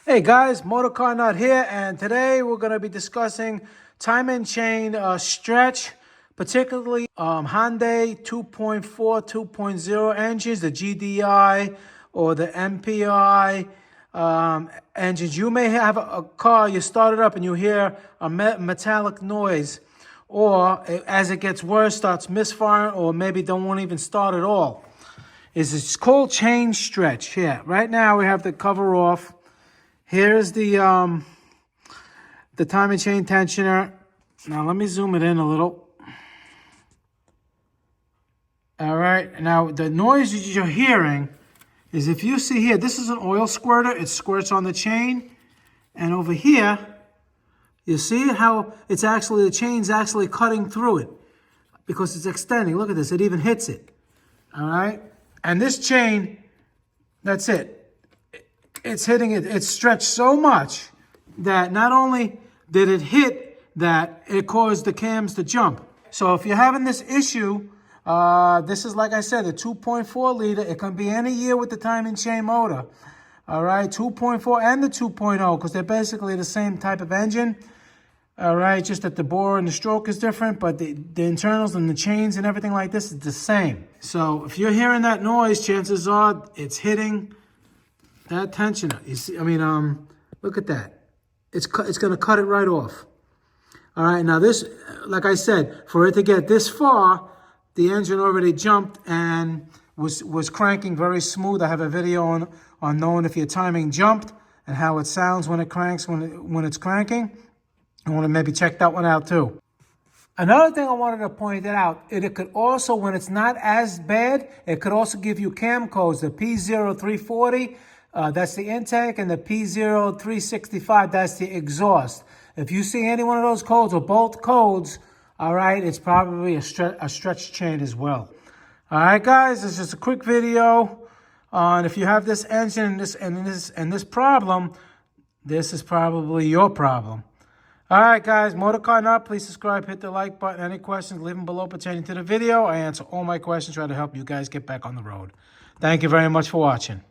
Hey guys, MotorCarNut here, and today we're going to be discussing time and chain stretch, particularly Hyundai 2.4, 2.0 engines, the GDI or the MPI engines. You may have a car, you start it up and you hear a metallic noise, or as it gets worse, starts misfiring, or maybe won't even start at all. It's called chain stretch here. Right now we have the cover off. Here's the time and chain tensioner. Now let me zoom it in a little. All right, now the noise you're hearing is, if you see here, this is an oil squirter. It squirts on the chain. And over here, you see how it's actually, the chain's actually cutting through it because it's extending. Look at this, it even hits it. All right, and this chain, that's it. It's hitting it. It's stretched so much that not only did it hit that, it caused the cams to jump. So if you're having this issue, this is, like I said, the 2.4 liter. It can be any year with the time and chain motor. All right, 2.4 and the 2.0, because they're basically the same type of engine. All right, just that the bore and the stroke is different, but the internals and the chains and everything like this is the same. So if you're hearing that noise, chances are it's hitting that tensioner. You see, look at that. It's going to cut it right off. All right, now this, like I said, for it to get this far, the engine already jumped and was cranking very smooth. I have a video on knowing if your timing jumped and how it sounds when it cranks, when it's cranking. I want to maybe check that one out too. Another thing I wanted to point out, it could also, when it's not as bad, it could also give you cam codes, the P0340, that's the intake, and the P0365, that's the exhaust. If you see any one of those codes or both codes, all right, it's probably a stretch chain as well. All right, guys, this is just a quick video on if you have this engine and this problem, this is probably your problem. All right, guys, MotorCarNut, please subscribe, hit the like button. Any questions, leave them below pertaining to the video. I answer all my questions, try to help you guys get back on the road. Thank you very much for watching.